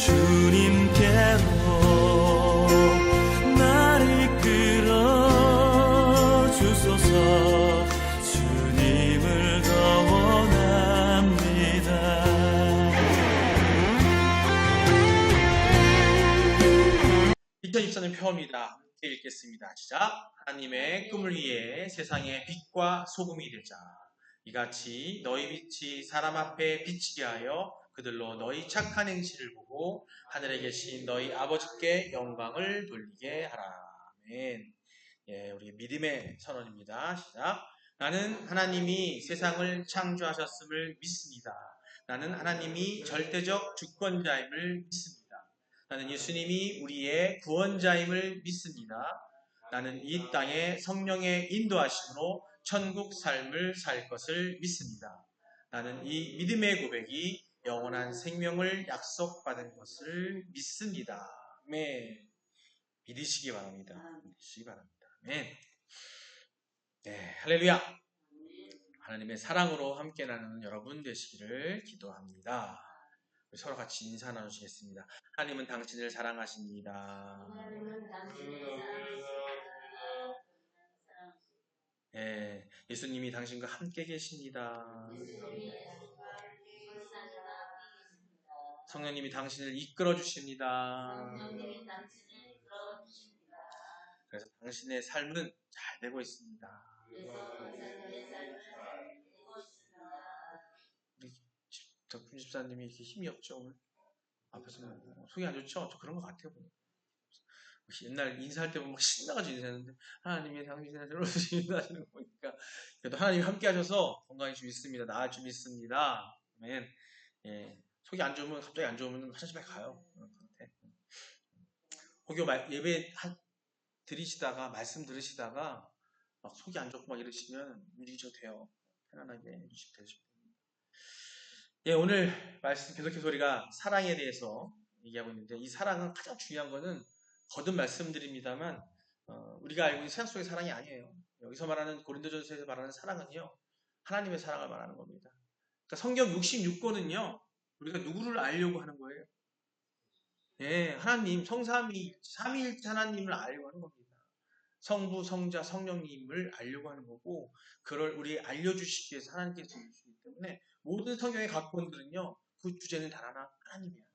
주님께로 나를 끌어 주소서. 주님을 더 원합니다. 표입니다. 함께 읽겠습니다. 시작. 하나님의 꿈을 위해 세상의 빛과 소금이 되자. 이같이 너희 빛이 사람 앞에 비치게 하여 그들로 너희 착한 행실을 보고 하늘에 계신 너희 아버지께 영광을 돌리게 하라. 아멘. 우리 믿음의 선언입니다. 시작. 나는 하나님이 세상을 창조하셨음을 믿습니다. 나는 하나님이 절대적 주권자임을 믿습니다. 나는 예수님이 우리의 구원자임을 믿습니다. 나는 이 땅에 성령의 인도하심으로 천국 삶을 살 것을 믿습니다. 나는 이 믿음의 고백이 영원한 생명을 약속받은 것을 믿습니다. 아멘. 믿으시기 바랍니다. 믿으시기 바랍니다. 아멘. 네, 할렐루야. 하나님의 사랑으로 함께 나누는 여러분 되시기를 기도합니다. 서로 같이 인사 나누시겠습니다. 하나님은 당신을 사랑하십니다. 예수님이 당신과 함께 계십니다. 성령님이 당신을 이끌어 주십니다. 그래서 당신의 삶은 잘 되고 있습니다. 덕분 집사님이 이렇게 힘이 없죠, 오늘? 앞에서 속이 안 좋죠? 저 그런 것 같아요. 옛날 인사할 때 보면 신나가지고 인사했는데, 하나님의 당신을 들어주십니다 하시는 거 보니까, 그래도 하나님이 함께 하셔서 건강히 좀 있습니다. 나을 좀 있습니다. 아멘. 속이 안 좋으면, 갑자기 안 좋으면 화장실에 가요. 혹여 예배 드리시다가, 말씀 들으시다가, 막 속이 안 좋고 막 이러시면, 움직이셔도 돼요. 편안하게 해주시면 되죠. 오늘 말씀 계속해서 우리가 사랑에 대해서 얘기하고 있는데, 이 사랑은 가장 중요한 거는 거듭 말씀드립니다만 우리가 알고 있는 세상 속의 사랑이 아니에요. 여기서 말하는 고린도전서에서 말하는 사랑은요, 하나님의 사랑을 말하는 겁니다. 그러니까 성경 66권은요, 우리가 누구를 알려고 하는 거예요? 하나님, 삼위일체 하나님을 알려고 하는 겁니다. 성부, 성자, 성령님을 알려고 하는 거고, 그걸 우리 알려주시기 위해서 하나님께서 주시기 때문에 모든 성경의 각본들은요, 그 주제는 단 하나, 하나님이야.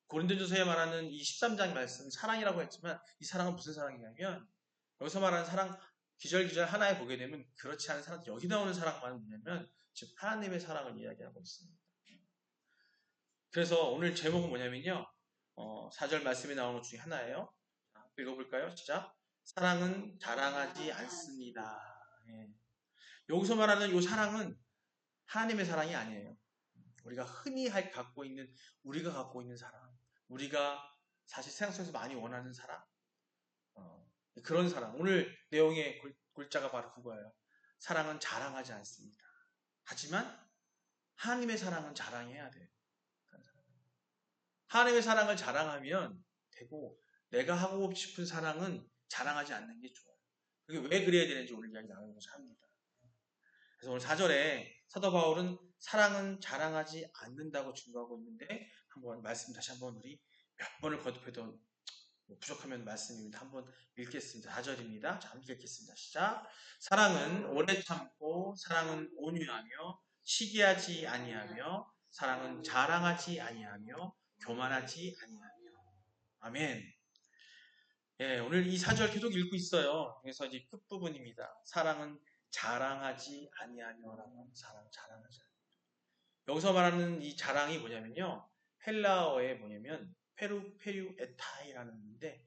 고린도전서에 말하는 이 13장 말씀은 사랑이라고 했지만, 이 사랑은 무슨 사랑이냐면, 여기서 말하는 사랑 기절기절 하나에 보게 되면 그렇지 않은 사랑, 여기 나오는 사랑만 뭐냐면 즉 하나님의 사랑을 이야기하고 있습니다. 그래서 오늘 제목은 뭐냐면요, 4절 말씀에 나오는 것 중에 하나예요. 읽어볼까요? 시작. 사랑은 자랑하지 않습니다. 여기서 말하는 이 사랑은 하나님의 사랑이 아니에요. 우리가 흔히 갖고 있는 사랑, 우리가 사실 세상 속에서 많이 원하는 사랑, 그런 사랑. 오늘 내용의 골자가 바로 그거예요. 사랑은 자랑하지 않습니다. 하지만 하나님의 사랑은 자랑해야 돼요. 하나님의 사랑을 자랑하면 되고, 내가 하고 싶은 사랑은 자랑하지 않는 게 좋아요. 그게 왜 그래야 되는지 오늘 이야기 나누고자 합니다. 그래서 오늘 4절에 사도 바울은 사랑은 자랑하지 않는다고 증거하고 있는데, 한번 말씀 다시 한번 우리 몇 번을 거듭해도 부족하면 말씀입니다. 한번 읽겠습니다. 4절입니다. 자, 함께 읽겠습니다. 시작. 사랑은 오래 참고, 사랑은 온유하며, 시기하지 아니하며, 사랑은 자랑하지 아니하며, 교만하지 아니하며. 아멘. 오늘 이 4절 계속 읽고 있어요. 그래서 이제 끝부분입니다. 사랑은 자랑하지 아니하며라고. 자랑하지 아니하며. 여기서 말하는 이 자랑이 뭐냐면요, 헬라어에 뭐냐면 페루 에타이라는 건데,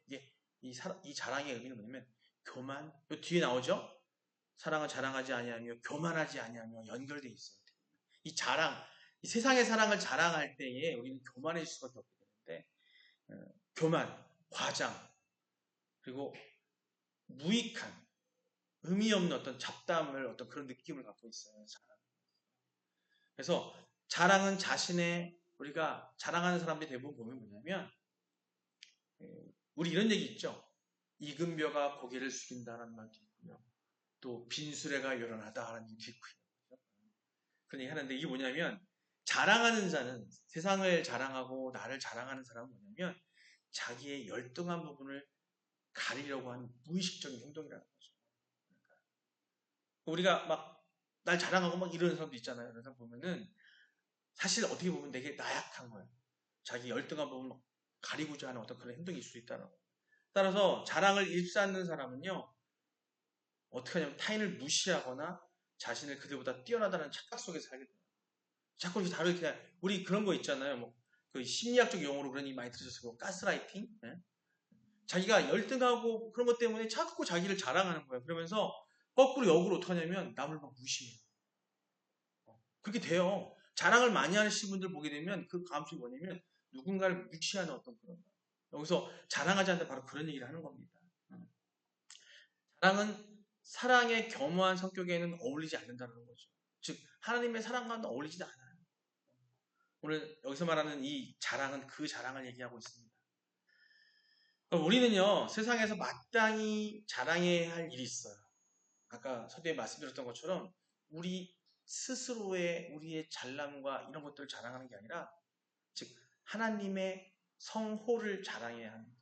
이 자랑의 의미는 뭐냐면 교만. 요 뒤에 나오죠? 사랑은 자랑하지 아니하며 교만하지 아니하며 연결되어 있어요. 이 자랑, 이 세상의 사랑을 자랑할 때에 우리는 교만해질 수밖에 없게 되는데, 교만, 과장, 그리고 무익한, 의미 없는 어떤 잡담을, 어떤 그런 느낌을 갖고 있어요. 자랑. 그래서 자랑은 우리가 자랑하는 사람들이 대부분 보면 뭐냐면, 우리 이런 얘기 있죠. 익은 벼가 고개를 숙인다는 말도 있고요. 또 빈수레가 요란하다라는 얘기도 있고요. 그런 얘기 하는데, 이게 뭐냐면 자랑하는 자는 세상을 자랑하고 나를 자랑하는 사람은 뭐냐면 자기의 열등한 부분을 가리려고 하는 무의식적인 행동이라는 거죠. 우리가 막 날 자랑하고 막 이러는 사람도 있잖아요. 그런 사람 보면은 사실 어떻게 보면 되게 나약한 거예요. 자기 열등한 부분을 막 가리고자 하는 어떤 그런 행동일 수 있다는 거예요. 따라서 자랑을 일삼는 사람은요. 어떻게 하냐면 타인을 무시하거나 자신을 그들보다 뛰어나다는 착각 속에서 살게 돼요. 자꾸 이렇게 다르게 그냥 우리 그런 거 있잖아요. 뭐 그 심리학적 용어로 그런 이 많이 들으셨을 거고 가스라이팅. 예? 자기가 열등하고 그런 것 때문에 자꾸 자기를 자랑하는 거예요. 그러면서 거꾸로 역으로 어떻게 하냐면 남을 막 무시해요. 그렇게 돼요. 자랑을 많이 하시는 분들 보게 되면 그 감정이 뭐냐면 누군가를 무시하는 어떤 그런 거. 여기서 자랑하지 않는다 바로 그런 얘기를 하는 겁니다. 사랑은 사랑의 겸허한 성격에는 어울리지 않는다는 거죠. 즉 하나님의 사랑과는 어울리지 않아요. 오늘 여기서 말하는 이 자랑은 그 자랑을 얘기하고 있습니다. 우리는요 세상에서 마땅히 자랑해야 할 일이 있어요. 아까 서두에 말씀드렸던 것처럼 우리 스스로의 우리의 잘남과 이런 것들을 자랑하는 게 아니라 즉 하나님의 성호를 자랑해야 합니다.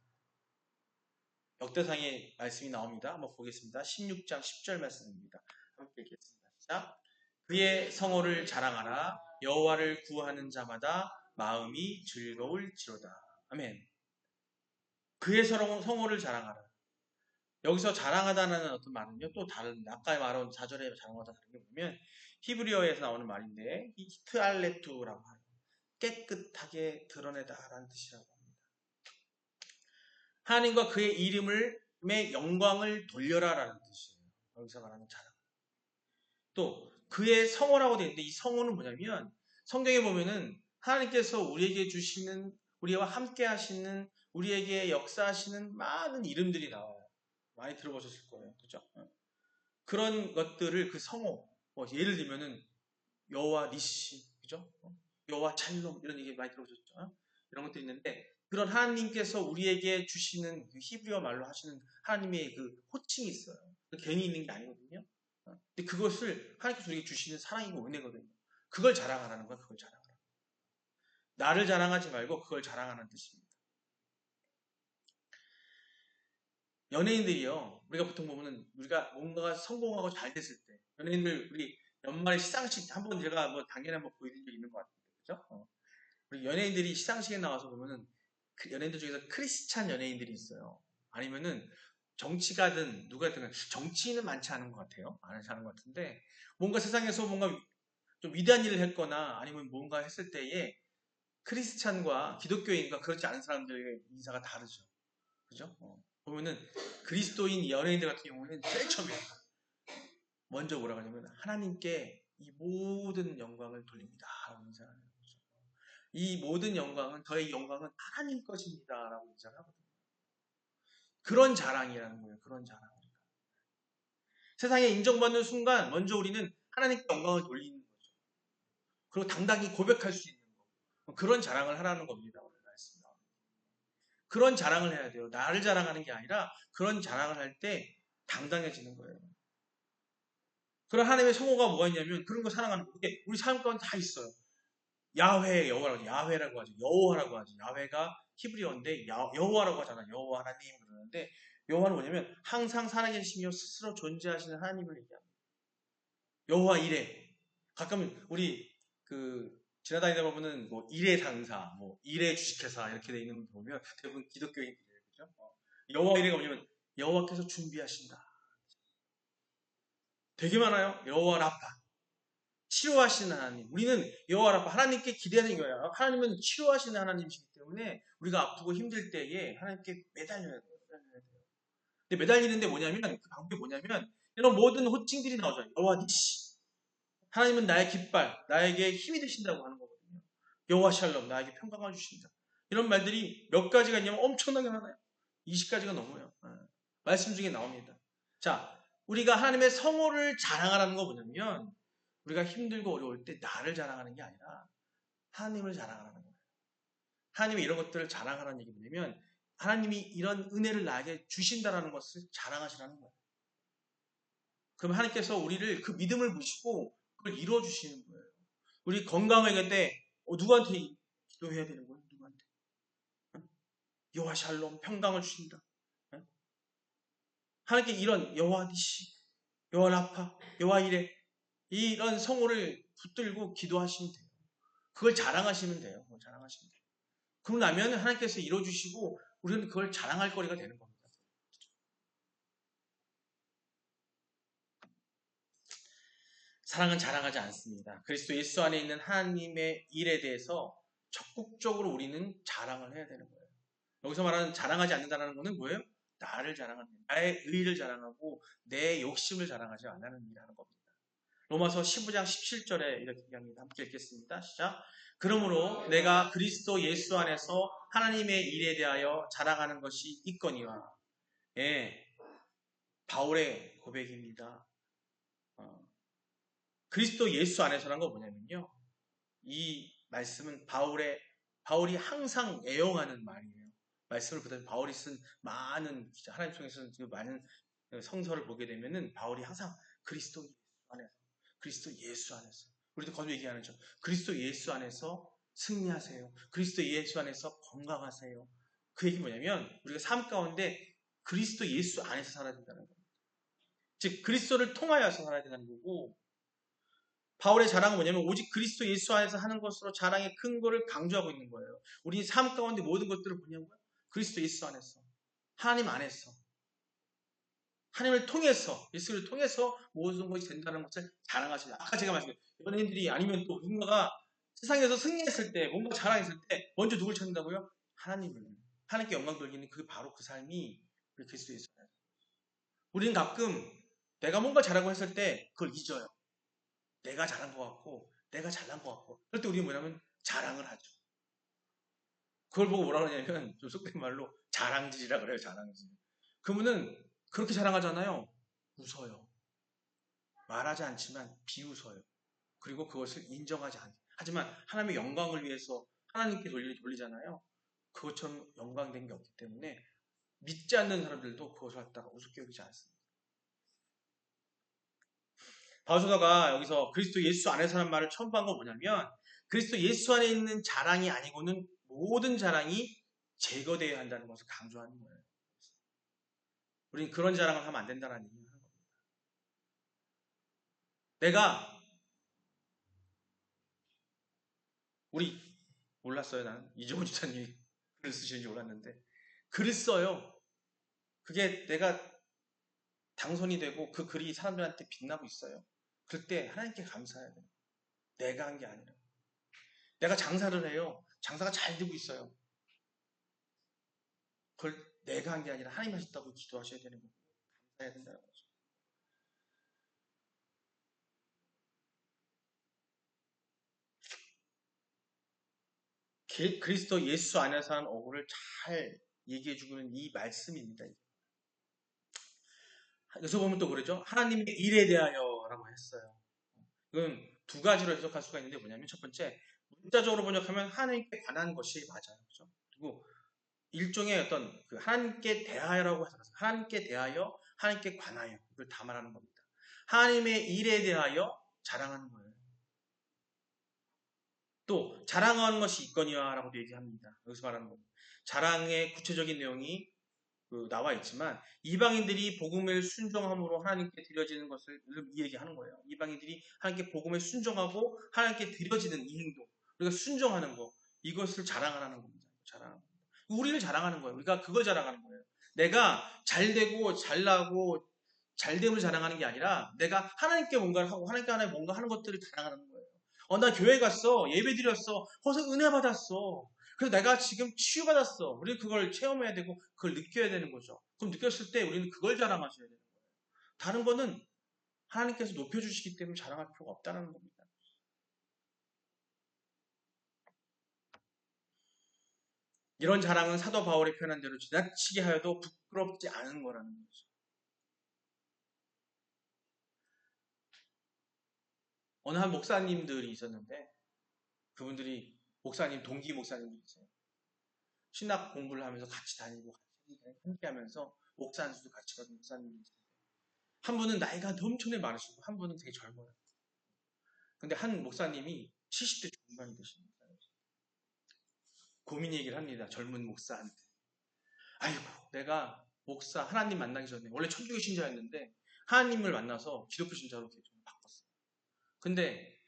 역대상의 말씀이 나옵니다. 한번 보겠습니다. 16장 10절 말씀입니다. 함께 읽겠습니다. 시작. 그의 성호를 자랑하라. 여호와를 구하는 자마다 마음이 즐거울지로다. 아멘. 그의 성호를 자랑하라. 여기서 자랑하다는 어떤 말은요, 또 다른, 아까 말한 4절에 자랑하다 다른 게 뭐냐면, 히브리어에서 나오는 말인데, 히트알레투라고 하요. 깨끗하게 드러내다라는 뜻이라고 합니다. 하나님과 그의 이름의 영광을 돌려라라는 뜻이에요. 여기서 말하는 자랑. 또, 그의 성호라고 되어 있는데, 이 성호는 뭐냐면, 성경에 보면은, 하나님께서 우리에게 주시는, 우리와 함께 하시는, 우리에게 역사하시는 많은 이름들이 나와요. 많이 들어보셨을 거예요. 그죠? 그런 것들을 그 성호, 예를 들면은 여호와 니시, 그죠? 여호와 찰롬 이런 얘기 많이 들어보셨죠? 이런 것들이 있는데 그런 하나님께서 우리에게 주시는 그 히브리어 말로 하시는 하나님의 그 호칭이 있어요. 괜히 있는 게 아니거든요. 근데 그것을 하나님께서 우리에게 주시는 사랑이고 은혜거든요. 그걸 자랑하라는 거야. 그걸 자랑하라. 나를 자랑하지 말고 그걸 자랑하는 뜻입니다. 연예인들이요. 우리가 보통 보면은 우리가 뭔가가 성공하고 잘 됐을 때 연예인들 우리 연말에 시상식 한번 제가 뭐 당연히 한번 보여드린 적 있는 것 같은데 그죠? 우리 연예인들이 시상식에 나와서 보면은 그 연예인들 중에서 크리스찬 연예인들이 있어요. 아니면은 정치가든 누가든 정치인은 많지 않은 것 같아요. 많지 않은 것 같은데 뭔가 세상에서 뭔가 좀 위대한 일을 했거나 아니면 뭔가 했을 때에 크리스찬과 기독교인과 그렇지 않은 사람들의 인사가 다르죠. 그죠? 보면은 그리스도인 연예인들 같은 경우는 제일 처음에 먼저 뭐라고 하냐면 하나님께 이 모든 영광을 돌립니다. 라고 인사하는 거죠. 이 모든 영광은 저의 영광은 하나님 것입니다. 라고 인사를 하거든요. 그런 자랑이라는 거예요. 그런 자랑. 세상에 인정받는 순간 먼저 우리는 하나님께 영광을 돌리는 거죠. 그리고 당당히 고백할 수 있는 거. 그런 자랑을 하라는 겁니다. 오늘 말씀. 그런 자랑을 해야 돼요. 나를 자랑하는 게 아니라 그런 자랑을 할 때 당당해지는 거예요. 그런 하나님의 성호가 뭐가 있냐면 그런 거 사랑하는 거. 그게 우리 삶 가운데 다 있어요. 야훼, 여호와라고 하죠. 야훼라고 하죠. 여호와라고 하죠. 야훼가 히브리어인데 여호와라고 하잖아요. 여호와 하나님 그러는데 여호와는 뭐냐면 항상 살아계시며 스스로 존재하시는 하나님을 얘기합니다. 여호와 이레. 가끔 우리 그 지나다니다 보면은 뭐 이레 상사, 뭐 이레 주식회사 이렇게 돼 있는 거 보면 대부분 기독교인들이에요. 그죠? 여호와 이레가 뭐냐면 여호와께서 준비하신다. 되게 많아요. 여호와 라파. 치료하시는 하나님. 우리는 여호와 라파. 하나님께 기대하는 거예요. 하나님은 치료하시는 하나님이시기 때문에 우리가 아프고 힘들 때에 하나님께 매달려야 돼요. 근데 매달리는데 뭐냐면 그 방법이 뭐냐면 이런 모든 호칭들이 나오죠. 여호와 니시. 하나님은 나의 깃발, 나에게 힘이 되신다고 하는 거거든요. 여호와 샬롬, 나에게 평강을 주신다. 이런 말들이 몇 가지가 있냐면 엄청나게 많아요. 20가지가 넘어요. 말씀 중에 나옵니다. 자, 우리가 하나님의 성호를 자랑하라는 거 뭐냐면 우리가 힘들고 어려울 때 나를 자랑하는 게 아니라 하나님을 자랑하라는 거예요. 하나님이 이런 것들을 자랑하라는 얘기 뭐냐면 하나님이 이런 은혜를 나에게 주신다라는 것을 자랑하시라는 거예요. 그럼 하나님께서 우리를 그 믿음을 보시고 그걸 이루어 주시는 거예요. 우리 건강을 얘기할 때 누구한테 기도해야 되는 거예요? 누구한테? 여호와 샬롬 평강을 주신다. 하나님께 이런 여호와 니시, 여호와 라파, 여호와 이레 이런 성호를 붙들고 기도하시면 돼요. 그걸 자랑하시면 돼요. 그걸 자랑하시면 돼요. 그러고 나면 하나님께서 이뤄주시고 우리는 그걸 자랑할 거리가 되는 겁니다. 사랑은 자랑하지 않습니다. 그리스도 예수 안에 있는 하나님의 일에 대해서 적극적으로 우리는 자랑을 해야 되는 거예요. 여기서 말하는 자랑하지 않는다는 것은 뭐예요? 나를 자랑하는, 나의 의의를 자랑하고 내 욕심을 자랑하지 않는 일이라는 겁니다. 로마서 15장 17절에 이렇게 얘기합니다. 함께 읽겠습니다. 시작. 그러므로 내가 그리스도 예수 안에서 하나님의 일에 대하여 자랑하는 것이 있거니와. 예, 바울의 고백입니다. 그리스도 예수 안에서라는 건 뭐냐면요. 이 말씀은 바울이 항상 애용하는 말이에요. 말씀을 보다 바울이 쓴 많은, 하나님 통해서 많은 성서를 보게 되면은 바울이 항상 그리스도 예수 안에서, 그리스도 예수 안에서. 우리도 거듭 얘기하는 죠. 그리스도 예수 안에서 승리하세요. 그리스도 예수 안에서 건강하세요. 그 얘기 뭐냐면 우리가 삶 가운데 그리스도 예수 안에서 살아야 된다는 겁니다. 즉 그리스도를 통하여서 살아야 된다는 거고, 바울의 자랑은 뭐냐면 오직 그리스도 예수 안에서 하는 것으로 자랑의 근거를 강조하고 있는 거예요. 우리 삶 가운데 모든 것들을 뭐냐고요? 그리스도 예수 안에서, 하나님 안에서, 하나님을 통해서, 예수를 통해서 모든 것이 된다는 것을 자랑하시죠. 아까 제가 말씀드린 연예인들이 아니면 또 누군가가 세상에서 승리했을 때, 뭔가 자랑했을 때 먼저 누굴 찾는다고요? 하나님을. 하나님께 영광 돌리는 그게 바로 그 삶이 우리 그리스도 예수 안에서. 우리는 가끔 내가 뭔가 잘하고 했을 때 그걸 잊어요. 내가 잘한 것 같고 내가 잘난 것 같고 그럴 때 우리는 뭐냐면 자랑을 하죠. 그걸 보고 뭐라 그러냐면 좀 속된 말로 자랑질이라 그래요. 자랑질. 그러면은 그렇게 자랑하잖아요. 웃어요. 말하지 않지만 비웃어요. 그리고 그것을 인정하지 않아요. 하지만 하나님의 영광을 위해서 하나님께 돌리잖아요. 그것처럼 영광된 게 없기 때문에 믿지 않는 사람들도 그것을 갖다가 우습게 여기지 않습니다. 바울서가 여기서 그리스도 예수 안에서라는 말을 처음 한 건 뭐냐면 그리스도 예수 안에 있는 자랑이 아니고는 모든 자랑이 제거되어야 한다는 것을 강조하는 거예요. 우리는 그런 자랑을 하면 안 된다는 얘기를 하는 겁니다. 내가 우리 몰랐어요. 나는 이종훈 지사님이 글을 쓰시는지 몰랐는데 글을 써요. 그게 내가 당선이 되고 그 글이 사람들한테 빛나고 있어요. 그럴 때 하나님께 감사해야 돼요. 내가 한 게 아니라. 내가 장사를 해요. 장사가 잘 되고 있어요. 그걸 내가 한 게 아니라 하나님 하셨다고 기도하셔야 되는 거고 감사해야 된다는 거죠. 그리스도 예수 안에서 하는 어구를 잘 얘기해주는 이 말씀입니다. 여기서 보면 또 그러죠. 하나님의 일에 대하여라고 했어요. 이건 두 가지로 해석할 수가 있는데 뭐냐면 첫 번째 문자적으로 번역하면 하나님께 관한 것이 맞아요. 그렇죠? 그리고 일종의 어떤 그 하나님께 대하여라고 해서 하나님께 대하여 하나님께 관하여 이걸 다 말하는 겁니다. 하나님의 일에 대하여 자랑하는 거예요. 또 자랑하는 것이 있거니와라고도 얘기합니다. 여기서 말하는 겁니다. 자랑의 구체적인 내용이 나와 있지만 이방인들이 복음을 순종함으로 하나님께 드려지는 것을 얘기하는 거예요. 이방인들이 하나님께 복음에 순종하고 하나님께 드려지는 이 행동, 우리가 순종하는 것, 이것을 자랑하는 겁니다. 우리를 자랑하는 거예요. 우리가 그걸 자랑하는 거예요. 내가 잘되고 잘나고 잘됨을 자랑하는 게 아니라 내가 하나님께 뭔가를 하고 하나님께 하나님 뭔가 하는 것들을 자랑하는 거예요. 나 교회 갔어. 예배 드렸어. 거기서 은혜 받았어. 그래서 내가 지금 치유받았어. 우리는 그걸 체험해야 되고 그걸 느껴야 되는 거죠. 그럼 느꼈을 때 우리는 그걸 자랑하셔야 되는 거예요. 다른 거는 하나님께서 높여주시기 때문에 자랑할 필요가 없다는 겁니다. 이런 자랑은 사도 바울이 표현한 대로 지나치게 하여도 부끄럽지 않은 거라는 거죠. 어느 한 목사님들이 있었는데 그분들이 목사님, 동기 목사님들이 있어요. 신학 공부를 하면서 같이 다니고 함께 하면서 목사 안수도 같이 가서 목사님이 있어요. 한 분은 나이가 엄청나게 많으시고 한 분은 되게 젊어요. 근데 한 목사님이 70대 중반이 되시는 거예요. 고민 얘기를 합니다. 젊은 목사한테. 아이고, 내가 목사 하나님 만나기 전에 원래 천주교 신자였는데 하나님을 만나서 기독교 신자로 이렇게 좀 바꿨어요. 근데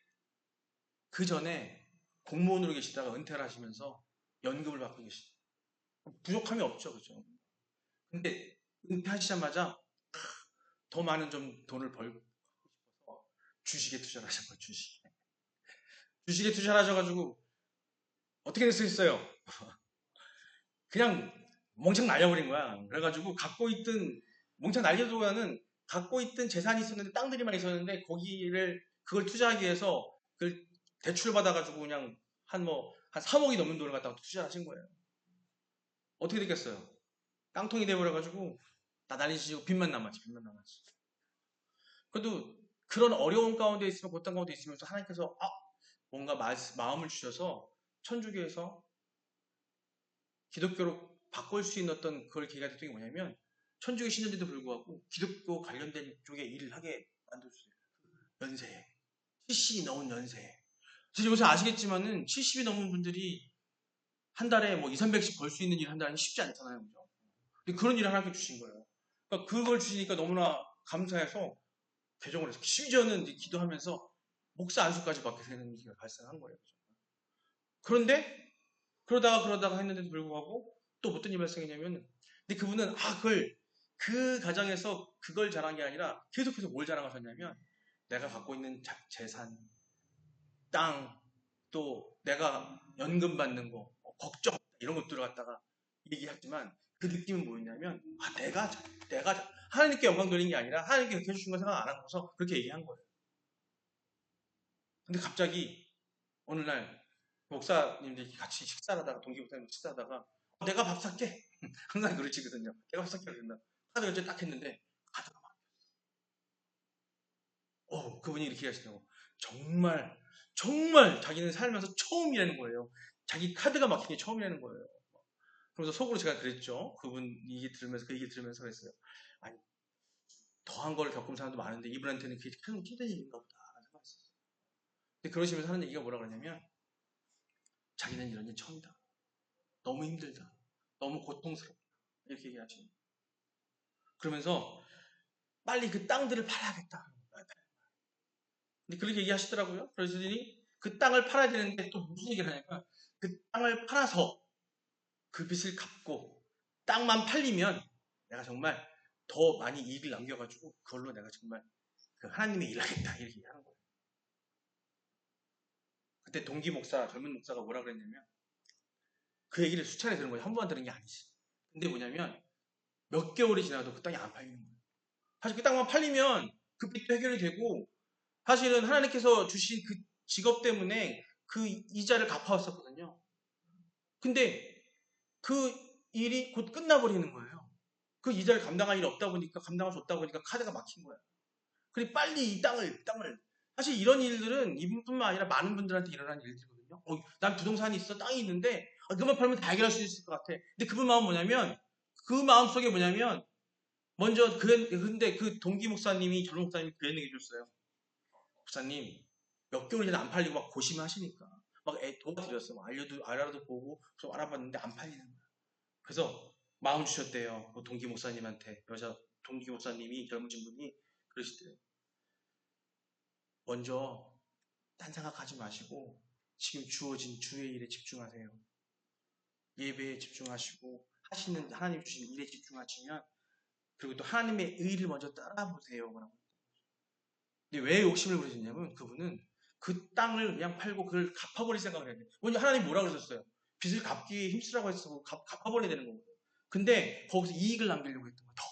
그 전에 공무원으로 계시다가 은퇴를 하시면서 연금을 받고 계시죠. 부족함이 없죠, 그죠? 근데 은퇴하시자마자 더 많은 좀 돈을 벌고 싶어서 주식에 투자를 하신 거예요, 주식에. 주식에 투자를 하셔가지고 어떻게 됐어요? 그냥 멍청 날려버린 거야. 그래가지고 갖고 있던 멍청 날려도가는 갖고 있던 재산이 있었는데 땅들이 많이 있었는데 거기를 그걸 투자하기 위해서 그걸 대출 받아가지고 그냥 한 3억이 넘는 돈을 갖다가 투자하신 거예요. 어떻게 됐겠어요? 깡통이 돼버려가지고 나날이 지고 빚만 남았지, 빚만 남았지. 그래도 그런 어려운 가운데 있으면 고통 가운데 있으면서 하나님께서 뭔가 마음을 주셔서 천주교에서 기독교로 바꿀 수 있는 어떤 그걸 기회가 됐던 게 뭐냐면 천주교 신자인데도 불구하고 기독교 관련된 쪽에 일을 하게 만들어주세요. 연세에. 70이 넘은 연세에. 그래서 요새 아시겠지만은 70이 넘은 분들이 한 달에 뭐 2, 300씩 벌 수 있는 일 한다는 게 쉽지 않잖아요. 그죠? 근데 그런 일을 하나님께 주신 거예요. 그러니까 그걸 주시니까 너무나 감사해서 개종을 해서 심지어는 이제 기도하면서 목사 안수까지 받게 되는 일이 발생한 거예요. 그런데 그러다가 했는데도 불구하고 또 어떤 일이 발생했냐면 근데 그분은 그걸 그 가정에서 그걸 자랑한 게 아니라 계속해서 뭘 자랑하셨냐면 내가 갖고 있는 재산, 땅, 또 내가 연금 받는 거, 걱정 이런 것들을 갖다가 얘기했지만 그 느낌은 뭐였냐면 내가 하나님께 영광 돌리는 게 아니라 하나님께 그렇게 해주신 거 생각 안 하고서 그렇게 얘기한 거예요. 근데 갑자기 어느 날 목사님들이 같이 식사를 하다가 동기 목사님 식사하다가 내가 밥 살게 항상 그러시거든요. 내가 밥 살게 그랬나 카드 결제 딱 했는데 카드가 막 그분이 이렇게 하시더라고. 정말 자기는 살면서 처음이라는 거예요. 자기 카드가 막힌 게 처음이라는 거예요. 그래서 속으로 제가 그랬죠. 그분 얘기 들으면서 그 얘기 들으면서 그랬어요. 아니 더한 걸 겪은 사람도 많은데 이분한테는 그게 큰 힘든 일인가 보다 생각했어요. 근데 그러시면서 하는 얘기가 뭐라 그러냐면 자기는 이런 일 처음이다. 너무 힘들다. 너무 고통스럽다. 이렇게 얘기하시는 거예요. 그러면서 빨리 그 땅들을 팔아야겠다. 근데 그렇게 얘기하시더라고요. 그러시더니 그 땅을 팔아야 되는데 또 무슨 얘기를 하냐면 그 땅을 팔아서 그 빚을 갚고 땅만 팔리면 내가 정말 더 많이 이익을 남겨가지고 그걸로 내가 정말 그 하나님의 일을 하겠다 이렇게 얘기하는 거예요. 그때 동기 목사, 젊은 목사가 뭐라 그랬냐면 그 얘기를 수차례 들은 거예요. 한 번 들은 게 아니지. 근데 뭐냐면 몇 개월이 지나도 그 땅이 안 팔리는 거예요. 사실 그 땅만 팔리면 그 빚도 해결이 되고 사실은 하나님께서 주신 그 직업 때문에 그 이자를 갚아왔었거든요. 근데 그 일이 곧 끝나버리는 거예요. 그 이자를 감당할 일이 없다 보니까 감당할 수 없다 보니까 카드가 막힌 거예요. 그리고 빨리 이 땅을 사실 이런 일들은 이분뿐만 아니라 많은 분들한테 일어나는 일들이거든요. 난 부동산이 있어 땅이 있는데 그만 팔면 다 해결할 수 있을 것 같아. 근데 그분 마음은 뭐냐면 그 마음 속에 뭐냐면 먼저 근데 그 동기 목사님이 젊은 목사님이 그런 얘기 해줬어요. 목사님 몇 개월이 안 팔리고 막 고심하시니까 막 도와드렸어요. 알아도 보고 좀 알아봤는데 안 팔리는 거예요. 그래서 마음 주셨대요. 그 동기 목사님한테 여자 동기 목사님이 젊으신 분이 그러시대요. 먼저 딴 생각하지 마시고 지금 주어진 주의 일에 집중하세요. 예배에 집중하시고 하시는 하나님 주신 일에 집중하시면 그리고 또 하나님의 의를 먼저 따라보세요. 근데 왜 욕심을 부리셨냐면 그분은 그 땅을 그냥 팔고 그걸 갚아버릴 생각을 해야 돼요. 먼저 하나님 뭐라 그러셨어요? 빚을 갚기 힘쓰라고 했어. 갚아버려야 되는 거거든요. 근데 거기서 이익을 남기려고 했던 거예요. 더.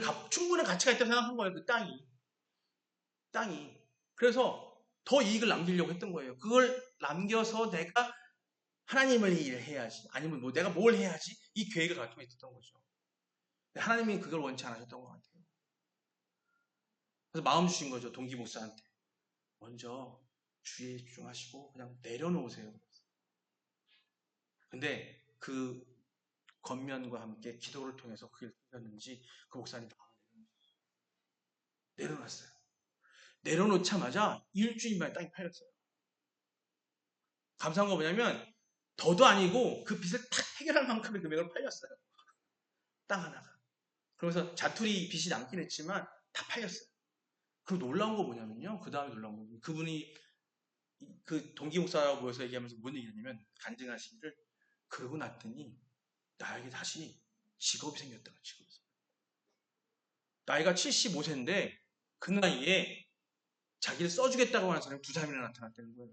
그걸 충분한 가치가 있다고 생각한 거예요. 그 땅이. 그래서 더 이익을 남기려고 했던 거예요. 그걸 남겨서 내가 하나님을 일을 해야지. 아니면 뭐 내가 뭘 해야지. 이 계획을 가지고 있었던 거죠. 하나님이 그걸 원치 않으셨던 것 같아요. 그래서 마음 주신 거죠. 동기 목사한테. 먼저 주의에 집중하시고 그냥 내려놓으세요. 근데 그 겉면과 함께 기도를 통해서 그게 풀렸는지 그 목사님 내려놨어요. 내려놓자마자 일주일 만에 땅이 팔렸어요. 감사한 거 뭐냐면 더도 아니고 그 빚을 탁 해결할 만큼의 금액을 팔렸어요. 땅 하나가. 그러면서 자투리 빚이 남긴 했지만 다 팔렸어요. 그 놀라운 거 뭐냐면요. 그 다음에 놀라운 거. 그분이 그 동기 목사라고 모여서 얘기하면서 뭔 얘기냐면 간증하시기를 그러고 났더니 나에게 다시 직업이 생겼다고 직업이. 나이가 75세인데 그 나이에 자기를 써주겠다고 하는 사람이 두 사람이나 나타났다는 거예요.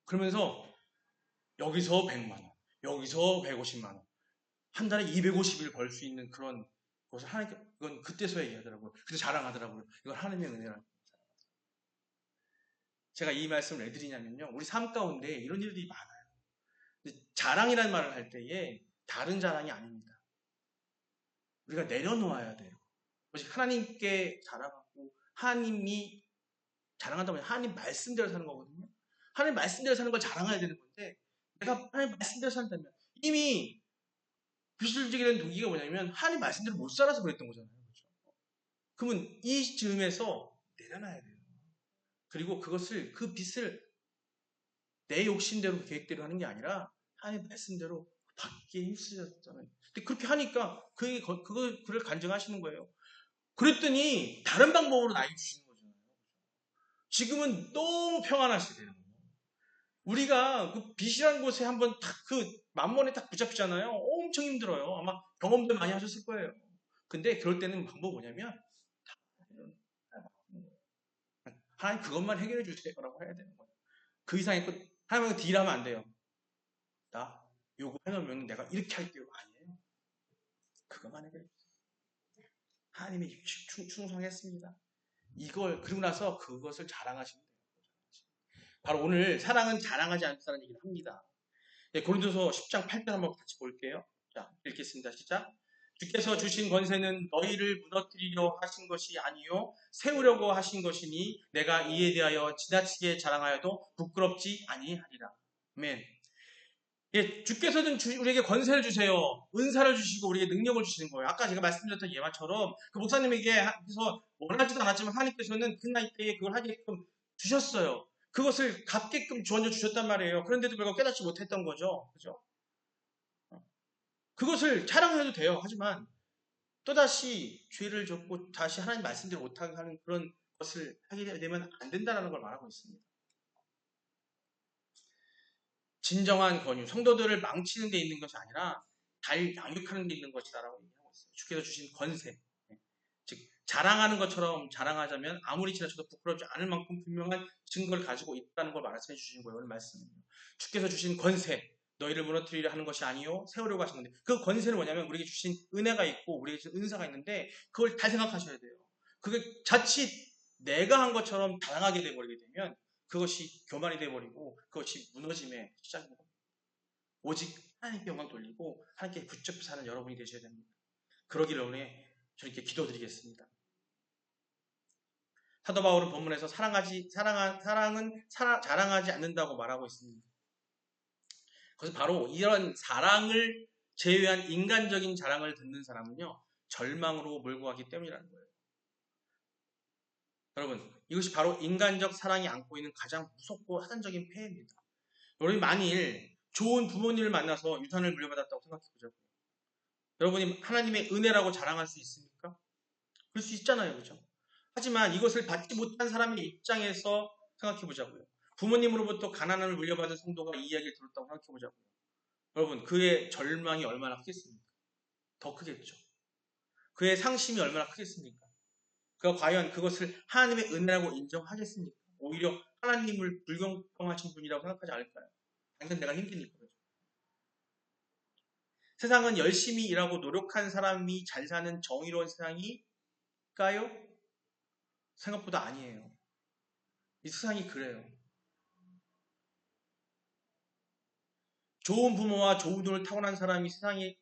그러면서 여기서 100만 원, 여기서 150만 원, 한 달에 250일 벌 수 있는 그런 것을 하나님께, 이건 그때서야 얘기하더라고요. 그래서 자랑하더라고요. 이건 하나님의 은혜라는. 제가 이 말씀을 왜 드리냐면요. 우리 삶 가운데 이런 일들이 많아요. 자랑이라는 말을 할 때에 다른 자랑이 아닙니다. 우리가 내려놓아야 돼요. 오직 하나님께 자랑하고 하나님이 자랑한다고 하면 하나님 말씀대로 사는 거거든요. 하나님 말씀대로 사는 걸 자랑해야 되는 건데 내가 하나님 말씀대로 산다면 이미 빚을 지게 된 동기가 뭐냐면 하나님 말씀대로 못 살아서 그랬던 거잖아요. 그렇죠? 그러면 이 즈음에서 내려놔야 돼요. 그리고 그것을 그 빚을 내 욕심대로 계획대로 하는 게 아니라 하나님 말씀대로 받기에 힘쓰셨잖아요. 근데 그렇게 하니까 그걸 간증하시는 거예요. 그랬더니 다른 방법으로 나에게 주시는 거잖아요. 지금은 너무 평안하시대요. 우리가 그 빚이라는 곳에 한번 딱 그 만번에 딱 붙잡히잖아요. 엄청 힘들어요. 아마 경험도 많이 하셨을 거예요. 근데 그럴 때는 방법 뭐냐면 하나님 그것만 해결해 주세요라고 해야 되는 거예요. 그 이상의 것 하나님은 딜하면 안 돼요. 나 요거 해놓으면 내가 이렇게 할게요. 아니에요. 그것만 해결해 주세요. 하나님이 충성했습니다. 이걸 그리고 나서 그것을 자랑하시면 돼요. 바로 오늘 사랑은 자랑하지 않는다는 얘기를 합니다. 네, 고린도서 10장 8절 한번 같이 볼게요. 자, 읽겠습니다. 시작. 주께서 주신 권세는 너희를 무너뜨리려 하신 것이 아니요 세우려고 하신 것이니 내가 이에 대하여 지나치게 자랑하여도 부끄럽지 아니하리라. 아멘. 예, 주께서는 우리에게 권세를 주세요. 은사를 주시고 우리에게 능력을 주시는 거예요. 아까 제가 말씀드렸던 예화처럼 그 목사님에게 해서 원하지도 않았지만 하나님께서는 그 나이 때에 그걸 하게끔 주셨어요. 그것을 갚게끔 주어져 주셨단 말이에요. 그런데도 불구하고 깨닫지 못했던 거죠. 그죠? 그것을 자랑해도 돼요. 하지만 또다시 죄를 졌고 다시 하나님 말씀대로 못하게 하는 그런 것을 하게 되면 안 된다는 걸 말하고 있습니다. 진정한 권유, 성도들을 망치는 데 있는 것이 아니라 잘 양육하는 데 있는 것이다라고 얘기하고 있어요. 주께서 주신 권세. 즉 자랑하는 것처럼 자랑하자면 아무리 지나쳐도 부끄럽지 않을 만큼 분명한 증거를 가지고 있다는 걸 말씀해 주신 거예요. 오늘 말씀은요. 주께서 주신 권세, 너희를 무너뜨리려 하는 것이 아니요 세우려고 하신 건데 그 권세는 뭐냐면 우리에게 주신 은혜가 있고 우리에게 주신 은사가 있는데 그걸 잘 생각하셔야 돼요. 그게 자칫 내가 한 것처럼 자랑하게 돼버리게 되면 그것이 교만이 돼버리고 그것이 무너짐의 시작입니다. 오직 하나님께 영광 돌리고 하나님께 붙잡혀 사는 여러분이 되셔야 됩니다. 그러기를 원해 저렇게 기도드리겠습니다. 사도 바울은 본문에서 사랑은 자랑하지 않는다고 말하고 있습니다. 그래서 바로 이런 사랑을 제외한 인간적인 자랑을 듣는 사람은요 절망으로 몰고 가기 때문이라는 거예요. 여러분 이것이 바로 인간적 사랑이 안고 있는 가장 무섭고 사단적인 폐해입니다. 여러분이 만일 좋은 부모님을 만나서 유산을 물려받았다고 생각해보자고요. 여러분이 하나님의 은혜라고 자랑할 수 있습니까? 그럴 수 있잖아요. 그렇죠? 하지만 이것을 받지 못한 사람의 입장에서 생각해보자고요. 부모님으로부터 가난함을 물려받은 성도가 이 이야기를 들었다고 생각해보자고요. 여러분 그의 절망이 얼마나 크겠습니까? 더 크겠죠. 그의 상심이 얼마나 크겠습니까? 그가 과연 그것을 하나님의 은혜라고 인정하겠습니까? 오히려 하나님을 불공평하신 분이라고 생각하지 않을까요? 당장 내가 힘드니까. 그렇죠? 세상은 열심히 일하고 노력한 사람이 잘 사는 정의로운 세상일까요? 생각보다 아니에요. 이 세상이 그래요. 좋은 부모와 좋은 눈을 타고난 사람이 사람이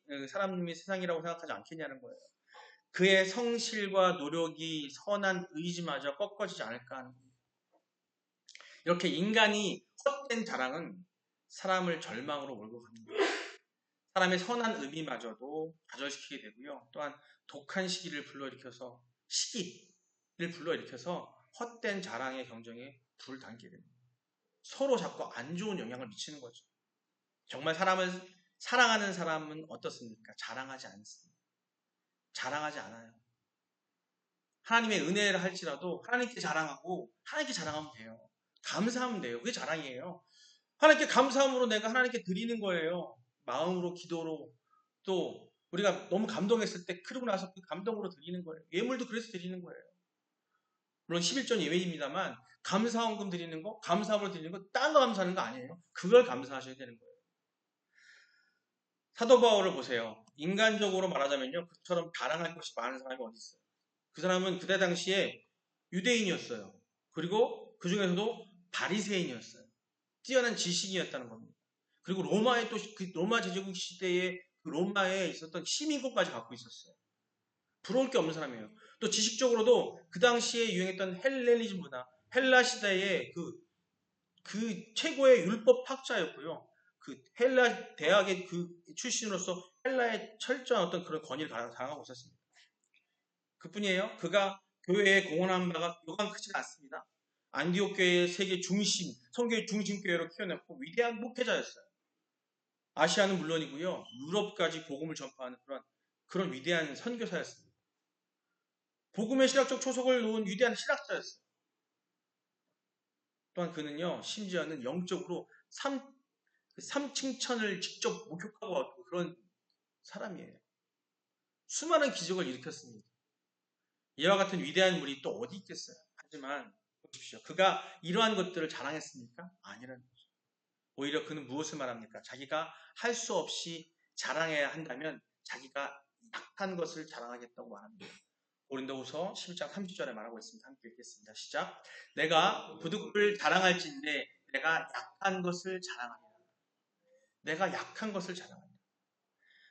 세상이라고 생각하지 않겠냐는 거예요. 그의 성실과 노력이 선한 의지마저 꺾어지지 않을까 하는 겁니다. 이렇게 인간이 헛된 자랑은 사람을 절망으로 몰고 갑니다. 사람의 선한 의미마저도 좌절시키게 되고요. 또한 독한 시기를 불러일으켜서 헛된 자랑의 경쟁에 불을 당기게 됩니다. 서로 자꾸 안 좋은 영향을 미치는 거죠. 정말 사람을 사랑하는 사람은 어떻습니까? 자랑하지 않습니다. 자랑하지 않아요. 하나님의 은혜를 할지라도 하나님께 자랑하고 하나님께 자랑하면 돼요. 감사하면 돼요. 그게 자랑이에요. 하나님께 감사함으로 내가 하나님께 드리는 거예요. 마음으로, 기도로, 또 우리가 너무 감동했을 때 그러고 나서 그 감동으로 드리는 거예요. 예물도 그래서 드리는 거예요. 물론 11조 예외입니다만 감사원금 드리는 거, 감사함으로 드리는 거, 딴 거 감사하는 거 아니에요. 그걸 감사하셔야 되는 거예요. 사도 바울을 보세요. 인간적으로 말하자면요. 그처럼 자랑할 것이 많은 사람이 어디 있어요. 그 사람은 그때 당시에 유대인이었어요. 그리고 그 중에서도 바리새인이었어요. 뛰어난 지식인이었다는 겁니다. 그리고 로마의 또 그 로마 제국국 시대에 그 로마에 있었던 시민권까지 갖고 있었어요. 부러울 게 없는 사람이에요. 또 지식적으로도 그 당시에 유행했던 헬레니즘 문화, 헬라 시대의 그 최고의 율법 학자였고요. 그 헬라 대학의 그 출신으로서 헬라의 철저한 어떤 그런 권위를 당하고 있었습니다. 그뿐이에요. 그가 교회에 공헌한 바가 요간 크지가 않습니다. 안디옥 교회의 세계 중심, 성교의 중심 교회로 키워냈고 위대한 목회자였어요. 아시아는 물론이고요. 유럽까지 복음을 전파하는 그런 위대한 선교사였습니다. 복음의 신학적 초석을 놓은 위대한 신학자였어요. 또한 그는요, 심지어는 영적으로 삼층천을 직접 목격하고 왔고 그런 사람이에요. 수많은 기적을 일으켰습니다. 이와 같은 위대한 분이 또 어디 있겠어요? 하지만 보십시오. 그가 이러한 것들을 자랑했습니까? 아니라는 거죠. 오히려 그는 무엇을 말합니까? 자기가 할 수 없이 자랑해야 한다면 자기가 약한 것을 자랑하겠다고 말합니다. 고린도후서 11장 30절에 말하고 있습니다. 함께 읽겠습니다. 시작. 내가 부득불 자랑할진대 내가 약한 것을 자랑하리라. 내가 약한 것을 자랑하리라.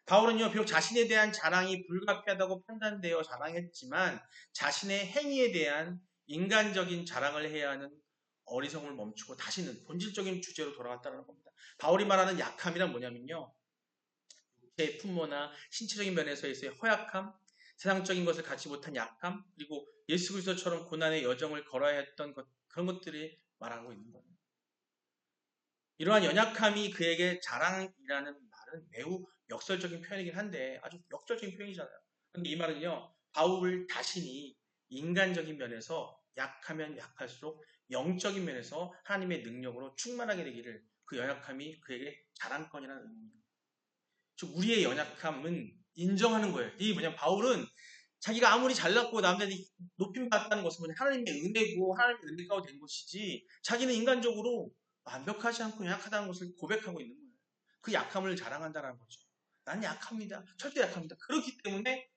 바울은요, 비록 자신에 대한 자랑이 불가피하다고 판단되어 자랑했지만 자신의 행위에 대한 인간적인 자랑을 해야 하는 어리석음을 멈추고 다시는 본질적인 주제로 돌아갔다는 겁니다. 바울이 말하는 약함이란 뭐냐면요, 제 풍모나 신체적인 면에서의 허약함, 세상적인 것을 갖지 못한 약함, 그리고 예수 그리스도처럼 고난의 여정을 걸어야 했던 그런 것들이 말하고 있는 거예요. 이러한 연약함이 그에게 자랑이라는 말은 매우 역설적인 표현이긴 한데 아주 역설적인 표현이잖아요. 그런데 이 말은요, 바울 자신이 인간적인 면에서 약하면 약할수록 영적인 면에서 하나님의 능력으로 충만하게 되기를 그 연약함이 그에게 자랑거리라는 의미입니다. 즉 우리의 연약함은 인정하는 거예요. 이게 뭐냐면 바울은 자기가 아무리 잘났고 남들이 높임 받았다는 것은 뭐냐, 하나님의 은혜고 하나님의 은혜 가운데 된 것이지 자기는 인간적으로 완벽하지 않고 약하다는 것을 고백하고 있는 거예요. 그 약함을 자랑한다는 거죠. 난 약합니다. 절대 약합니다. 그렇기 때문에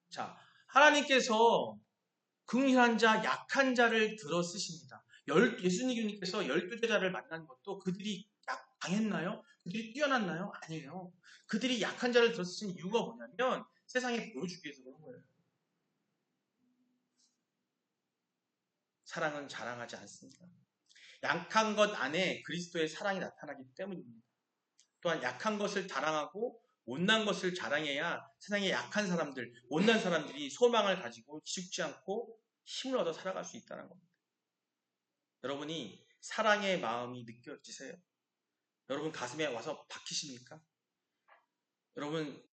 자 하나님께서 긍휼한 자, 약한 자를 들어 쓰십니다. 예수님께서 12제자를 만난 것도 그들이 강했나요? 그들이 뛰어났나요? 아니에요. 그들이 약한 자를 들어 쓰신 이유가 뭐냐면 세상에 보여주기 위해서 그런 거예요. 사랑은 자랑하지 않습니다. 약한 것 안에 그리스도의 사랑이 나타나기 때문입니다. 또한 약한 것을 자랑하고 못난 것을 자랑해야 세상의 약한 사람들, 못난 사람들이 소망을 가지고 기죽지 않고 힘을 얻어 살아갈 수 있다는 겁니다. 여러분이 사랑의 마음이 느껴지세요? 여러분 가슴에 와서 박히십니까?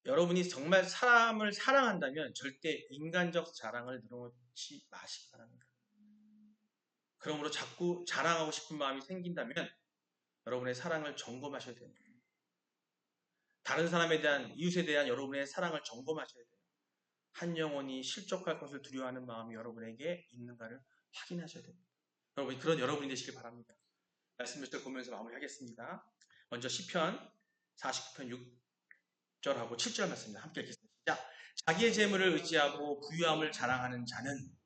여러분이 정말 사람을 사랑한다면 절대 인간적 자랑을 늘어놓지 마시기 바랍니다. 그러므로 자꾸 자랑하고 싶은 마음이 생긴다면 여러분의 사랑을 점검하셔야 됩니다. 다른 사람에 대한, 이웃에 대한 여러분의 사랑을 점검하셔야 돼요. 한 영혼이 실족할 것을 두려워하는 마음이 여러분에게 있는가를 확인하셔야 됩니다. 그런 여러분이 되시길 바랍니다. 말씀 몇 절 보면서 마무리하겠습니다. 먼저 시편 49편 6절하고 7절 말씀입니다. 함께 읽겠습니다. 시작. 자기의 재물을 의지하고 부유함을 자랑하는 자는,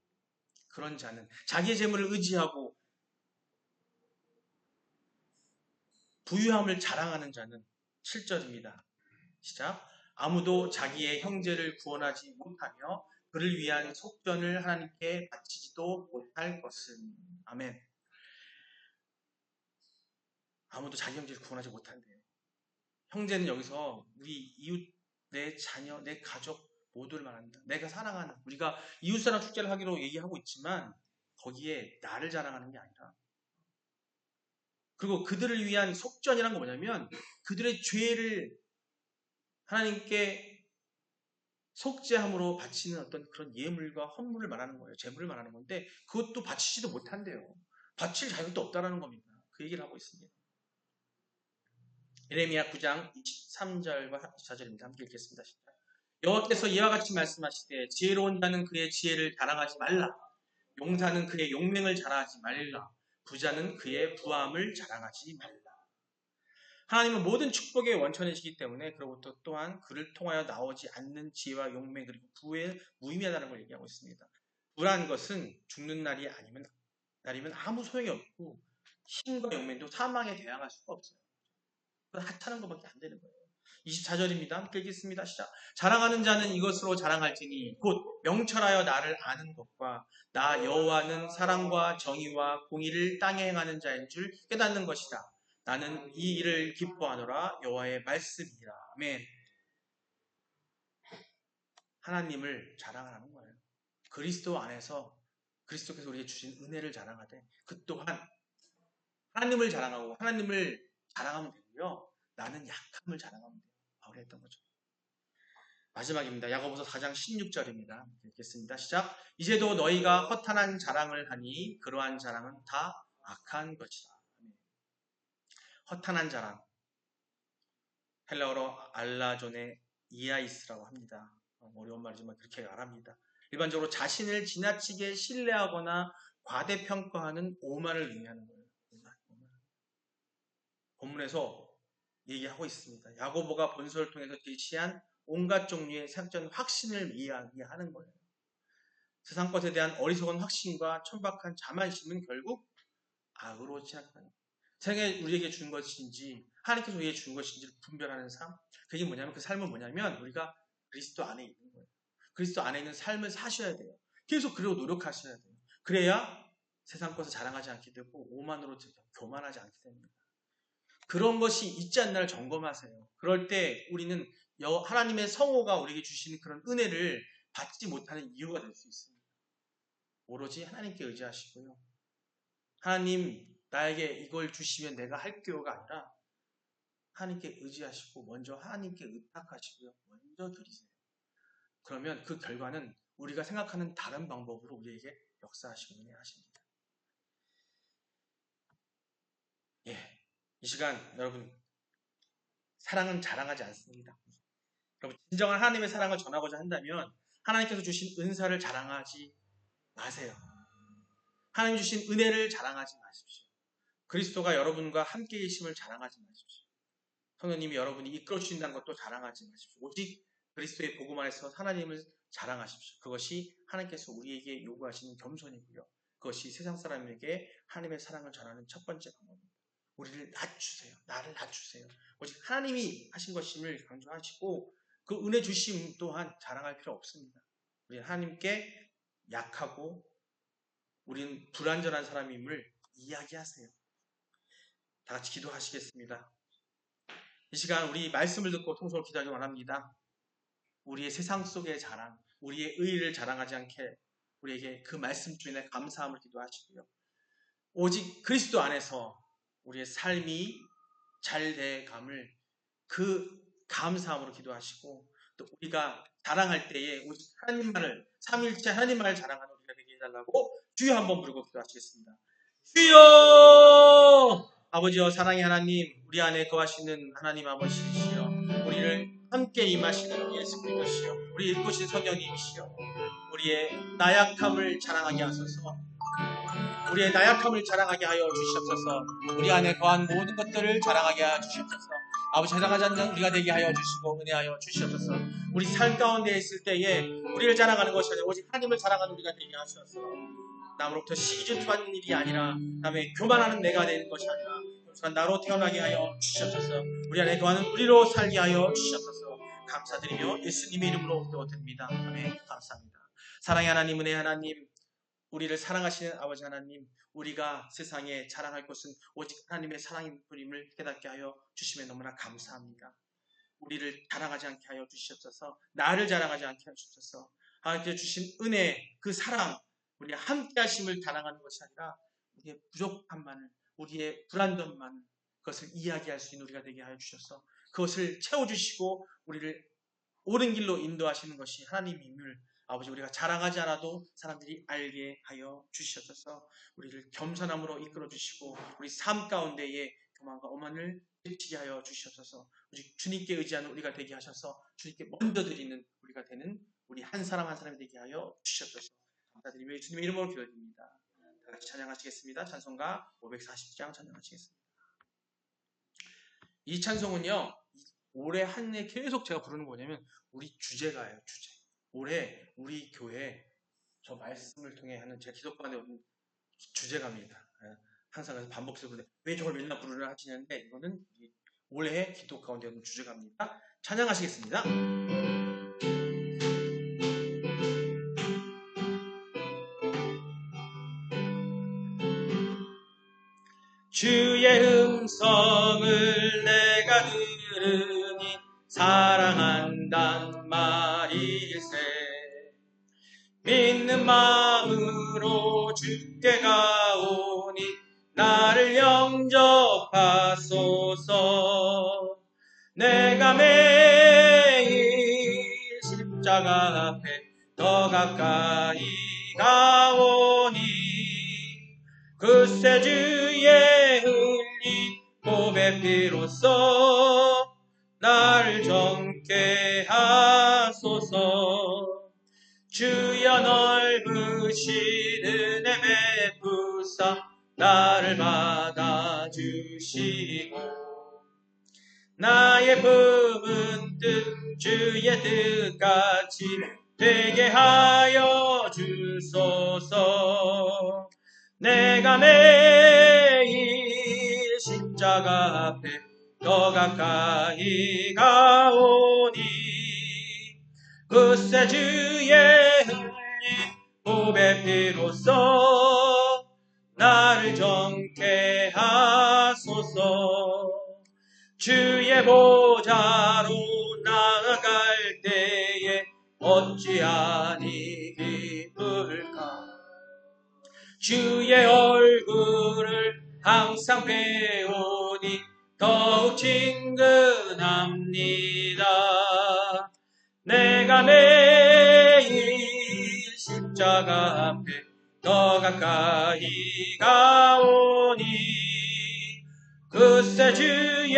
그런 자는 자기의 재물을 의지하고 부유함을 자랑하는 자는 7절입니다. 시작. 아무도 자기의 형제를 구원하지 못하며 그를 위한 속전을 하나님께 바치지도 못할 것은. 아멘. 아무도 자기 형제를 구원하지 못한대요. 형제는 여기서 우리 이웃, 내 자녀, 내 가족 모두를 말합니다. 내가 사랑하는, 우리가 이웃사랑 축제를 하기로 얘기하고 있지만 거기에 나를 자랑하는 게 아니라 그리고 그들을 위한 속전이란 건 뭐냐면 그들의 죄를 하나님께 속죄함으로 바치는 어떤 그런 예물과 헌물을 말하는 거예요. 제물을 말하는 건데 그것도 바치지도 못한대요. 바칠 자격도 없다라는 겁니다. 그 얘기를 하고 있습니다. 예레미야 9장 23절과 24절입니다. 함께 읽겠습니다. 여호와께서 이와 같이 말씀하시되 지혜로운 자는 그의 지혜를 자랑하지 말라. 용사는 그의 용맹을 자랑하지 말라. 부자는 그의 부함을 자랑하지 말라. 하나님은 모든 축복의 원천이시기 때문에 그로부터 또한 그를 통하여 나오지 않는 지혜와 용맹 그리고 부에 무의미하다는 걸 얘기하고 있습니다. 부란 것은 죽는 날이 아니면 아무 소용이 없고 힘과 용맹도 사망에 대항할 수가 없어요. 하찮은 것밖에 안 되는 거예요. 24절입니다. 함께 읽겠습니다. 시작. 자랑하는 자는 이것으로 자랑할지니 곧 명철하여 나를 아는 것과 나 여호와는 사랑과 정의와 공의를 땅에 행하는 자인 줄 깨닫는 것이다. 나는 이 일을 기뻐하노라. 여호와의 말씀이라. 아멘. 하나님을 자랑하는 거예요. 그리스도 안에서 그리스도께서 우리에게 주신 은혜를 자랑하되 그 또한 하나님을 자랑하고 하나님을 자랑하면 되고요. 나는 약함을 자랑하면 돼요. 바울이 했던 거죠. 마지막입니다. 야고보서 4장 16절입니다. 읽겠습니다. 시작. 이제도 너희가 허탄한 자랑을 하니 그러한 자랑은 다 악한 것이다. 허탄한 자랑. 헬라어로 알라존의 이아이스라고 합니다. 어려운 말이지만 그렇게 말합니다. 일반적으로 자신을 지나치게 신뢰하거나 과대평가하는 오만을 의미하는 거예요. 본문에서 얘기하고 있습니다. 야고보가 본서를 통해서 제시한 온갖 종류의 생전 확신을 이야기하는 거예요. 세상 것에 대한 어리석은 확신과 천박한 자만심은 결국 악으로 진학하는 거예요. 세상에 우리에게 준 것인지 하나님께서 우리에게 준 것인지를 분별하는 삶. 그게 뭐냐면 그 삶은 뭐냐면 우리가 그리스도 안에 있는 거예요. 그리스도 안에 있는 삶을 사셔야 돼요. 계속 그리고 노력하셔야 돼요. 그래야 세상 것을 자랑하지 않게 되고 오만으로 교만하지 않게 됩니다. 그런 것이 있지 않나를 점검하세요. 그럴 때 우리는 하나님의 성호가 우리에게 주시는 그런 은혜를 받지 못하는 이유가 될 수 있습니다. 오로지 하나님께 의지하시고요. 하나님 나에게 이걸 주시면 내가 할게요가 아니라 하나님께 의지하시고 먼저 하나님께 의탁하시고요. 먼저 드리세요. 그러면 그 결과는 우리가 생각하는 다른 방법으로 우리에게 역사하시고 은혜하십니다. 이 시간 여러분 사랑은 자랑하지 않습니다. 여러분 진정한 하나님의 사랑을 전하고자 한다면 하나님께서 주신 은사를 자랑하지 마세요. 하나님 주신 은혜를 자랑하지 마십시오. 그리스도가 여러분과 함께 계심을 자랑하지 마십시오. 성령님이 여러분이 이끌어 주신다는 것도 자랑하지 마십시오. 오직 그리스도의 복음 안에서 하나님을 자랑하십시오. 그것이 하나님께서 우리에게 요구하시는 겸손이고요. 그것이 세상 사람에게 하나님의 사랑을 전하는 첫 번째 방법입니다. 우리를 낮추세요. 나를 낮추세요. 오직 하나님이 하신 것임을 강조하시고 그 은혜 주심 또한 자랑할 필요 없습니다. 우리는 하나님께 약하고 우리는 불완전한 사람임을 이야기하세요. 다 같이 기도하시겠습니다. 이 시간 우리 말씀을 듣고 통성을 기도하기 원합니다. 우리의 세상 속의 자랑, 우리의 의의를 자랑하지 않게 우리에게 그 말씀 주인의 감사함을 기도하시고요. 오직 그리스도 안에서 우리의 삶이 잘 돼감을 그 감사함으로 기도하시고 또 우리가 자랑할 때에 오직 하나님만을 삼위일체 하나님만을 자랑하는 우리가 되게 해달라고 주여 한번 부르고 기도하시겠습니다. 주여! 아버지여 사랑의 하나님, 우리 안에 거하시는 하나님 아버지시여, 우리를 함께 임하시는 예수 그리스도시여, 우리 일구신 성령님이시여, 우리의 나약함을 자랑하게 하소서. 우리의 나약함을 자랑하게 하여 주시옵소서. 우리 안에 거한 모든 것들을 자랑하게 하여 주시옵소서. 아버지 자랑하지 않는 우리가 되게 하여 주시고 은혜하여 주시옵소서. 우리 삶 가운데 있을 때에 우리를 자랑하는 것이 아니라 오직 하나님을 자랑하는 우리가 되게 하시옵소서. 남으로부터 시기질투하는 일이 아니라 남의 교만하는 내가 되는 것이 아니라 나로 태어나게 하여 주시옵소서. 우리 안에 거하는 우리로 살게 하여 주시옵소서. 감사드리며 예수님의 이름으로 기도드립니다. 아멘. 감사합니다. 사랑의 하나님, 은혜의 하나님, 우리를 사랑하시는 아버지 하나님, 우리가 세상에 자랑할 것은 오직 하나님의 사랑인 분임을 깨닫게 하여 주시면 너무나 감사합니다. 우리를 자랑하지 않게 하여 주시옵소서. 나를 자랑하지 않게 하여 주시옵소서. 하나님께서 주신 은혜, 그 사랑, 우리가 함께 하심을 자랑하는 것이 아니라 우리의 부족함만을, 우리의 불안dom만 그것을 이야기할 수 있는 우리가 되게 하여 주셔서 그것을 채워주시고 우리를 옳은 길로 인도하시는 것이 하나님임을 아버지 우리가 자랑하지 않아도 사람들이 알게 하여 주셔서 우리를 겸손함으로 이끌어 주시고 우리 삶 가운데에 교만과 오만을 해치게 하여 주시옵소서. 오직 주님께 의지하는 우리가 되게 하셔서 주님께 먼저 드리는 우리가 되는 우리 한 사람 한 사람이 되게 하여 주시옵소서. 감사드리며 주님의 이름으로 기도드립니다. 다 같이 찬양하시겠습니다. 찬송가 540장 찬양하시겠습니다. 이 찬송은요 올해 한 해 계속 제가 부르는 거냐면 우리 주제가예요. 주제. 올해 우리 교회 저 말씀을 통해 하는 제 기도 가운데 오는 주제가입니다. 항상 그래서 반복해서 부르는데 왜 저걸 맨날 부르려 하시는데 이거는 올해 기도 가운데 오는 주제가입니다. 찬양하시겠습니다. 주의 음성을 내가 들으니 사랑한단 말일세 믿는 마음으로 주께 가오니 나를 영접하소서. 내가 매일 십자가 앞에 더 가까이 가오니 그새 주의 흘린 보배 피로써 나를 정케 하소서. 주여 넓으신 은혜 베푸사 나를 받아주시고 나의 품은 뜻 주의 뜻같이 되게 하여 주소서. 내가 매일 십자가 앞에 더 가까이 가오니 그새 주의 흘린 보배 피로써 나를 정케 하소서. 주의 보좌로 나아갈 때에 어찌하니 기쁠까. 주의 얼굴을 항상 배우니 더욱 친근합니다. 내가 매일 십자가 앞에 더 가까이 가오니 그새 주의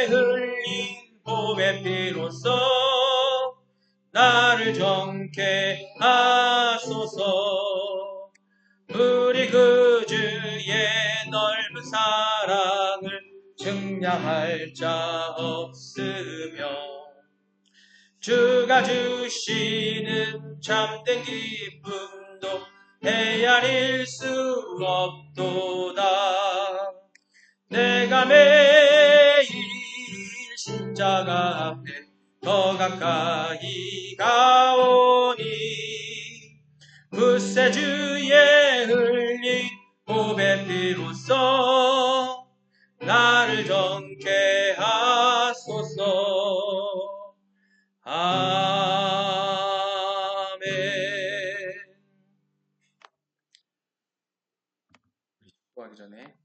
흘린 보배 피로써 나를 정케 하소서. 우리 그 주의 넓은 사랑을 증량할 자 없으며 주가 주시는 참된 기쁨도 헤아릴 수 없도다. 내가 매일 십자가 앞에 더 가까이 가오니 그새 주의 흘린 보배 피로써 나를 정케 하소서. 아멘. 우리 축도하기 전에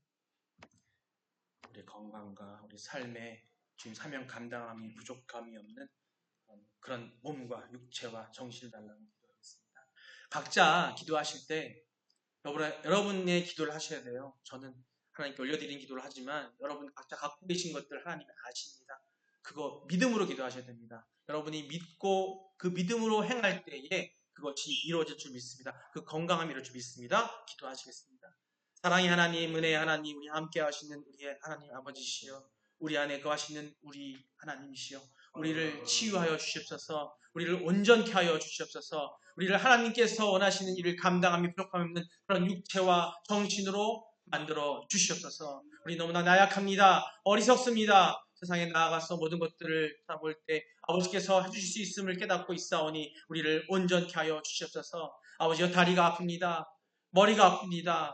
우리 건강과 우리 삶의 주님 사명 감당함이 부족함이 없는 그런 몸과 육체와 정신을 달라고 기도하겠습니다. 각자 기도하실 때 여러분의 기도를 하셔야 돼요. 저는 하나님께 올려드린 기도를 하지만 여러분 각자 갖고 계신 것들 하나님이 아십니다. 그거 믿음으로 기도하셔야 됩니다. 여러분이 믿고 그 믿음으로 행할 때에 그것이 이루어질 줄 믿습니다. 그 건강함이 이루어질 줄 믿습니다. 기도하시겠습니다. 사랑의 하나님, 은혜의 하나님, 우리 함께 하시는 우리의 하나님 아버지시여, 우리 안에 거하시는 우리 하나님이시여, 우리를 치유하여 주시옵소서. 우리를 온전케 하여 주시옵소서. 우리를 하나님께서 원하시는 일을 감당함이 부족함 없는 그런 육체와 정신으로 만들어 주시옵소서. 우리 너무나 나약합니다. 어리석습니다. 세상에 나아가서 모든 것들을 볼 때 아버지께서 해주실 수 있음을 깨닫고 있사오니 우리를 온전케 하여 주시옵소서. 아버지여, 다리가 아픕니다. 머리가 아픕니다.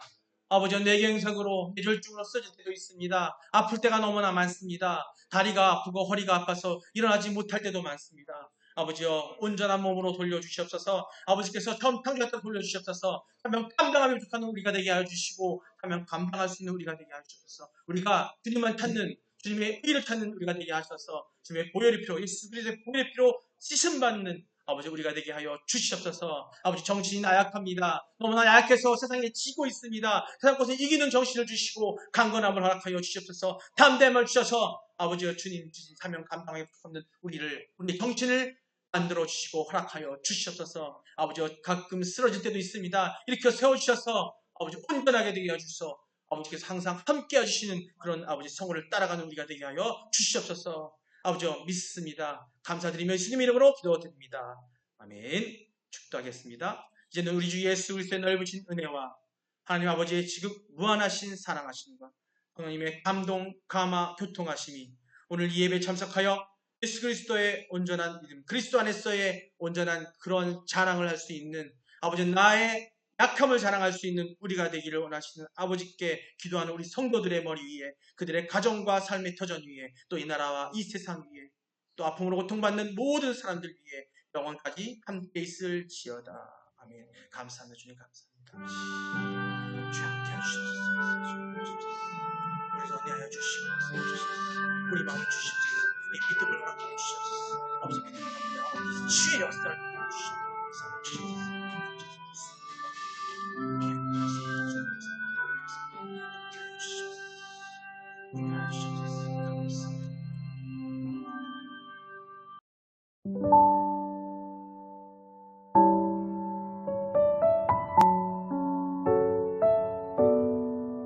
아버지여, 뇌경색으로 뇌졸중으로 쓰러질 때도 있습니다. 아플 때가 너무나 많습니다. 다리가 아프고 허리가 아파서 일어나지 못할 때도 많습니다. 아버지여 온전한 몸으로 돌려주시옵소서. 아버지께서 처음 창조했던 돌려주시옵소서. 사명 감당하며 부족한 우리가 되게 하여 주시고 사명 감당할 수 있는 우리가 되게 하여 주옵소서. 우리가 주님만 찾는 주님의 의를 찾는 우리가 되게 하셔서 주님의 보혈의 피로 예수 그리스도의 보혈의 피로 씻음받는 아버지 우리가 되게 하여 주시옵소서. 아버지 정신이 나약합니다. 너무나 약해서 세상에 지고 있습니다. 세상 것에 이기는 정신을 주시고 강건함을 허락하여 주시옵소서. 담대함을 주셔서 아버지여 주님 주신 사명 감당하기 없는 우리의 정신을 만들어 주시고 허락하여 주시옵소서. 아버지여 가끔 쓰러질 때도 있습니다. 일으켜 세워주셔서 아버지 온전하게 되게 해주셔서 아버지께서 항상 함께 해주시는 그런 아버지 성호를 따라가는 우리가 되게 하여 주시옵소서. 아버지여 믿습니다. 감사드리며 예수님 이름으로 기도드립니다. 아멘. 축도하겠습니다. 이제는 우리 주 예수 그리스도의 넓으신 은혜와 하나님 아버지의 지극 무한하신 사랑하심과 하나님의 감동, 감화, 교통하심이 오늘 이 예배에 참석하여 예수 그리스도의 온전한 믿음, 그리스도 안에서의 온전한 그런 자랑을 할 수 있는 아버지 나의 약함을 자랑할 수 있는 우리가 되기를 원하시는 아버지께 기도하는 우리 성도들의 머리 위에 그들의 가정과 삶의 터전 위에 또 이 나라와 이 세상 위에 또 아픔으로 고통받는 모든 사람들 위에 영원까지 함께 있을지어다. 아멘. 감사합니다. 주님 감사합니다. 주 함께 하시옵소서. 우리 은혜하여 주시옵소서. 우리 마음을 주시옵소서. 우리 믿음을 허락해 주시옵소서. 아버지 믿음을 합니다. 치유의 역사를 주시옵소서.